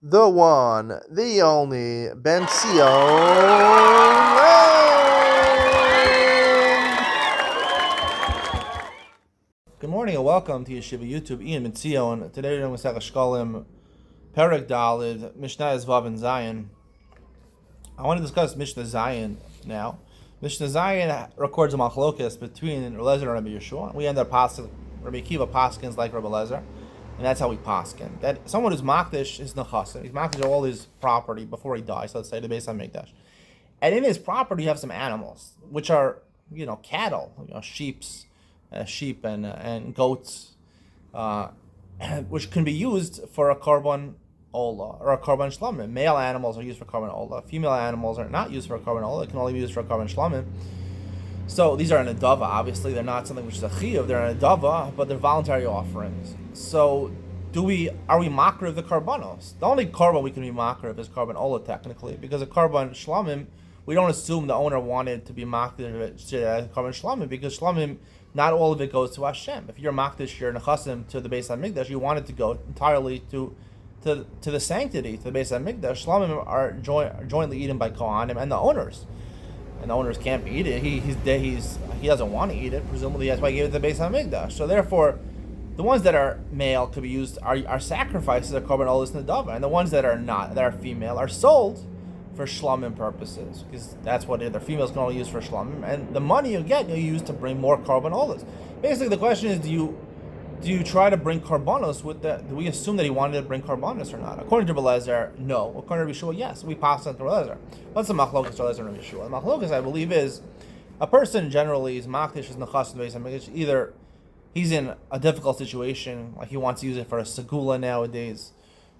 the one, the only, Ben Sion. Good morning and welcome to Yeshiva YouTube. Iyun and Sion. Today we're doing Shekalim, Perek Dalid, Mishnah Vav and Zion. I want to discuss Mishnah Zion now. Mishnah Zion records a machlokas between Eliezer and Rabbi Yeshua. We end up passing Rabbi Akiva paskins like Rabbi Eliezer, and that's how we paskin. That someone who's makdish is nechasim. He's makdish all his property before he dies. Let's say the Beis Hamikdash, and in his property you have some animals, which are cattle, sheep and goats, which can be used for a korban ola or a korban shlamim. Male animals are used for korban ola. Female animals are not used for a korban ola. They can only be used for a korban shlamim. So these are an adava. Obviously, they're not something which is a chiyuv. They're an adava, but they're voluntary offerings. So are we makriv the karbanos? The only korban we can be makriv is korban ola technically, because a korban shlamim, we don't assume the owner wanted to be makriv korban shlamim, because shlamim, not all of it goes to Hashem. If you're makdish your nechasim to the Beis Hamikdash, you want it to go entirely to the sanctity, to the Beis Hamikdash. Shlamim are jointly eaten by Kohanim and the owners. And the owners can't eat it. He doesn't want to eat it. Presumably that's why he gave it to the Beis Hamikdash. So therefore, the ones that are male could be used are sacrifices of korban olis nedava, and the ones that are not, that are female, are sold for shlamim purposes, because that's what the females can only use for shlamim, and the money you get, you use to bring more korban olis. Basically, the question is, do you try to bring korbanos with that? Do we assume that he wanted to bring korbanos or not? According to Eliezer, no. According to Rabbi Yeshua, yes. We pass on to Eliezer. What's the machlokas to Eliezer and Rabbi Yeshua? The machlokas, I believe, is a person generally is makdish is nechas in the Beis Hamikdash. Either he's in a difficult situation, like he wants to use it for a segula nowadays,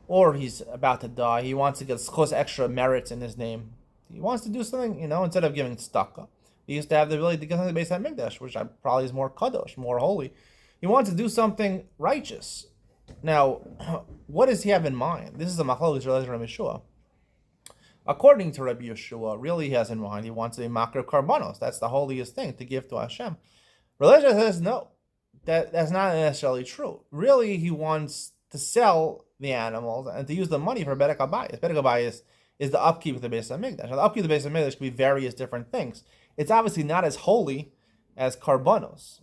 or he's about to die. He wants to get extra merits in his name. He wants to do something, instead of giving tzedakah. He used to have the ability to get something based on Mikdash, which probably is more kadosh, more holy. He wants to do something righteous. Now, what does he have in mind? This is the machlokes of Rabbi Yeshua. According to Rabbi Yeshua, really he has in mind, he wants to be makar karbanos. That's the holiest thing to give to Hashem. Religion says no. That's not necessarily true. Really, he wants to sell the animals and to use the money for bedek habayis. Bedek habayis is the upkeep of the Beis Hamikdash. Now, the upkeep of the Beis Hamikdash could be various different things. It's obviously not as holy as karbanos.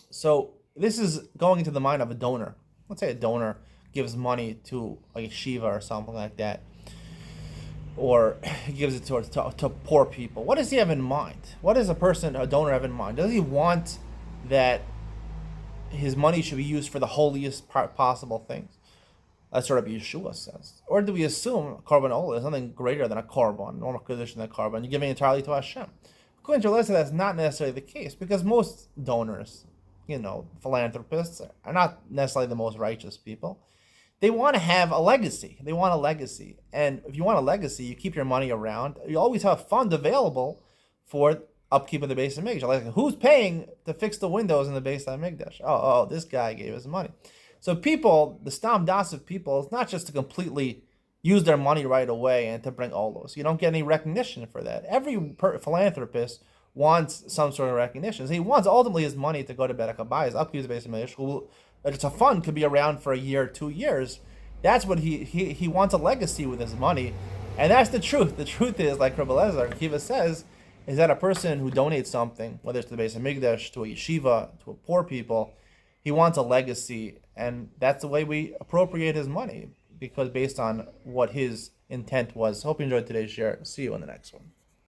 So this is going into the mind of a donor. Let's say a donor gives money to like a shiva or something like that, or he gives it to poor people. What does he have in mind? What does a donor have in mind? Does he want that his money should be used for the holiest possible things? That's what Rabbi Yeshua says. Or do we assume korban olah is something greater than a korban, normal condition than a korban? You're giving entirely to Hashem. According to Eliezer, that's not necessarily the case, because most donors, philanthropists, are not necessarily the most righteous people. They want to have a legacy. And if you want a legacy, you keep your money around. You always have funds available for upkeep of the Beis Hamikdash. Like, who's paying to fix the windows in the Beis Hamikdash? Oh, this guy gave us money. So people, the stam das of people, it's not just to completely use their money right away and to bring olos. You don't get any recognition for that. Every philanthropist wants some sort of recognition. So he wants ultimately his money to go to bedek habayis, upkeep of the Beis Hamikdash. It's a fund, could be around for a year, 2 years. That's what he wants, a legacy with his money. And that's the truth. The truth is, like Rabbi Eliezer Akiva says, is that a person who donates something, whether it's to the Beis Hamikdash, to a yeshiva, to a poor people, he wants a legacy, and that's the way we appropriate his money, because based on what his intent was. Hope you enjoyed today's share. See you in the next one.